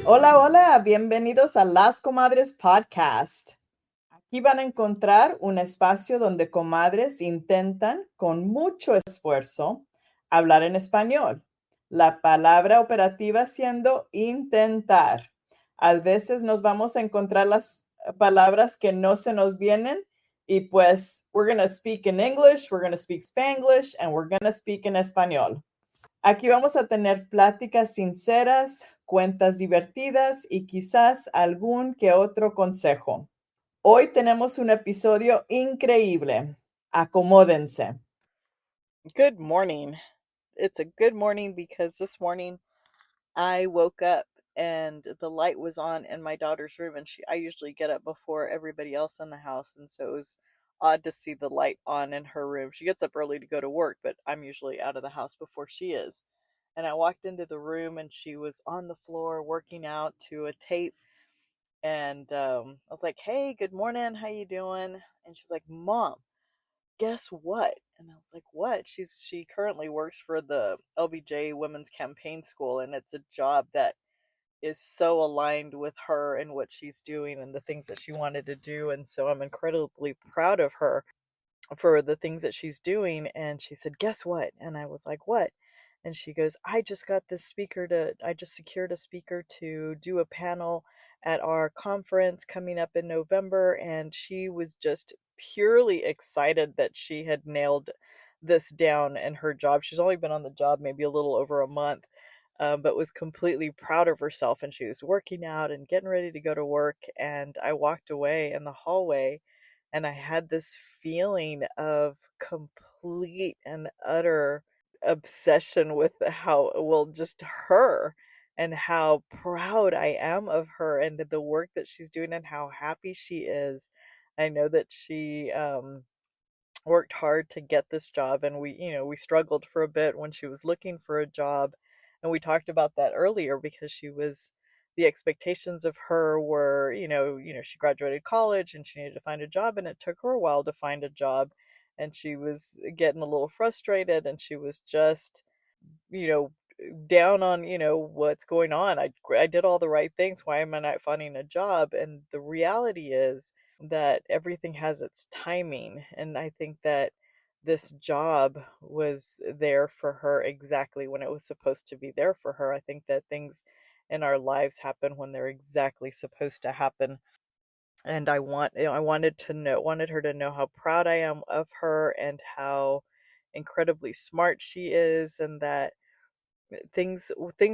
Hola, hola, bienvenidos a Las Comadres Podcast. Aquí van a encontrar un espacio donde comadres intentan con mucho esfuerzo hablar en español. La palabra operativa siendo intentar. A veces nos vamos a encontrar las palabras que no se nos vienen y pues we're going to speak in English, we're going to speak Spanglish, and we're going to speak in español. Aquí vamos a tener pláticas sinceras, cuentas divertidas y quizás algún que otro consejo. Hoy tenemos un episodio increíble. Acomódense. Good morning. It's a good morning because this morning I woke up and the light was on in my daughter's room, and I usually get up before everybody else in the house, and so it was odd to see the light on in her room. She gets up early to go to work, but I'm usually out of the house before she is. And I walked into the room and she was on the floor working out to a tape, and I was like, "Hey, good morning. How you doing?" And she's like, "Mom, guess what?" And I was like, "What?" She currently works for the LBJ Women's Campaign School, and it's a job that is so aligned with her and what she's doing and the things that she wanted to do. And so I'm incredibly proud of her for the things that she's doing. And she said, "Guess what?" And I was like, "What?" And she goes, I just secured a speaker to do a panel at our conference coming up in November." And she was just purely excited that she had nailed this down in her job. She's only been on the job maybe a little over a month, but was completely proud of herself. And she was working out and getting ready to go to work. And I walked away in the hallway and I had this feeling of complete and utter obsession with how, well, just her, and how proud I am of her and the work that she's doing and how happy she is. I know that she worked hard to get this job, and we struggled for a bit when she was looking for a job, and we talked about that earlier because the expectations of her were, she graduated college and she needed to find a job, and it took her a while to find a job, and she was getting a little frustrated, and she was just, you know down on, what's going on. I did all the right things, why am I not finding a job? And the reality is that everything has its timing, and I think that this job was there for her exactly when it was supposed to be there for her. I think that things in our lives happen when they're exactly supposed to happen. And I wanted her to know how proud I am of her and how incredibly smart she is, and that things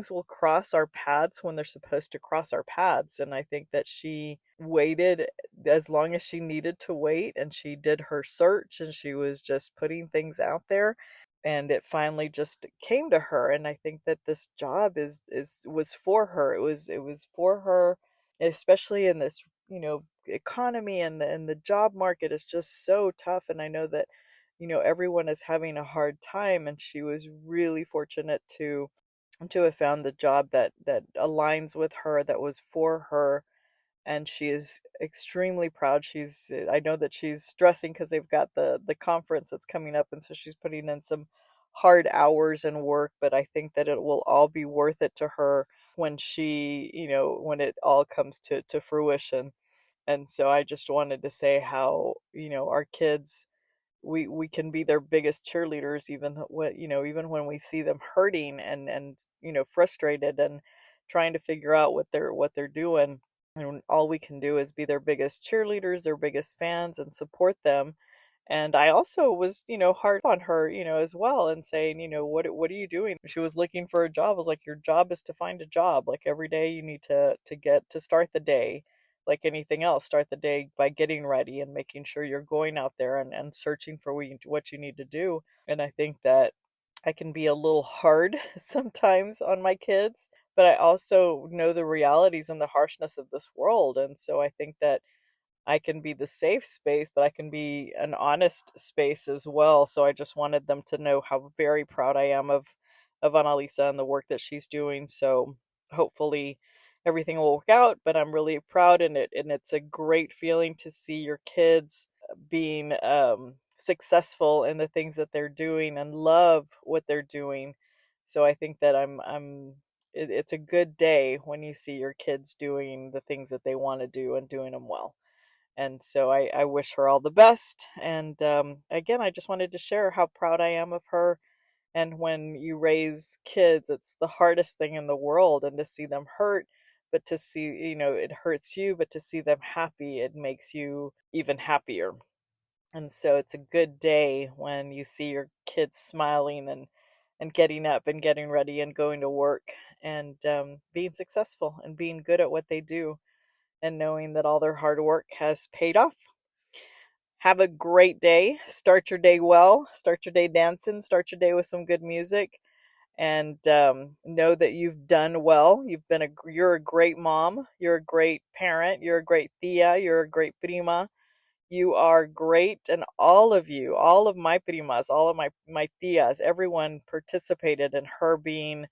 will cross our paths when they're supposed to cross our paths. And I think that she waited as long as she needed to wait, and she did her search, and she was just putting things out there, and it finally just came to her. And I think that this job is was for her. It was for her, especially in this, economy, and the job market is just so tough. And I know that, everyone is having a hard time, and she was really fortunate to have found the job that aligns with her, that was for her. And she is extremely proud. I know that she's stressing because they've got the conference that's coming up, and so she's putting in some hard hours and work, but I think that it will all be worth it to her when when it all comes to fruition. And so I just wanted to say how, our kids, we can be their biggest cheerleaders, even when we see them hurting and frustrated and trying to figure out what they're doing. And all we can do is be their biggest cheerleaders, their biggest fans, and support them. And I also was, hard on her, as well, and saying, what are you doing? She was looking for a job. I was like, your job is to find a job. Like, every day you need to start the day like anything else. Start the day by getting ready and making sure you're going out there and searching for what you need to do. And I think that I can be a little hard sometimes on my kids, but I also know the realities and the harshness of this world. And so I think that I can be the safe space, but I can be an honest space as well. So I just wanted them to know how very proud I am of Annalisa and the work that she's doing. So hopefully everything will work out, but I'm really proud, and it's a great feeling to see your kids being successful in the things that they're doing and love what they're doing. So I think that I'm it's a good day when you see your kids doing the things that they want to do and doing them well. And so I wish her all the best. And again, I just wanted to share how proud I am of her. And when you raise kids, it's the hardest thing in the world. And to see them hurt, but to see, it hurts you, but to see them happy, it makes you even happier. And so it's a good day when you see your kids smiling and getting up and getting ready and going to work and being successful and being good at what they do and knowing that all their hard work has paid off. Have a great day. Start your day well. Start your day dancing. Start your day with some good music. And know that you've done well. You're a great mom. You're a great parent. You're a great tia. You're a great prima. You are great. And all of you, all of my primas, all of my tias, everyone participated in her being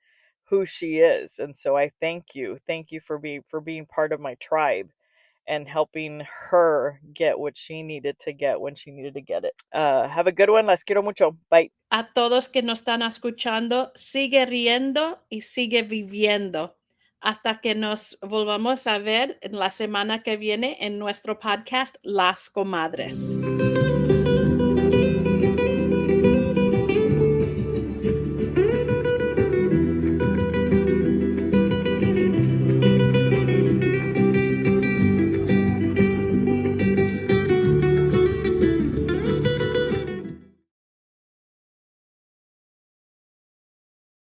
who she is. And so I thank you. Thank you for being part of my tribe and helping her get what she needed to get when she needed to get it. Have a good one. Las quiero mucho. Bye. A todos que nos están escuchando, sigue riendo y sigue viviendo. Hasta que nos volvamos a ver en la semana que viene en nuestro podcast Las Comadres.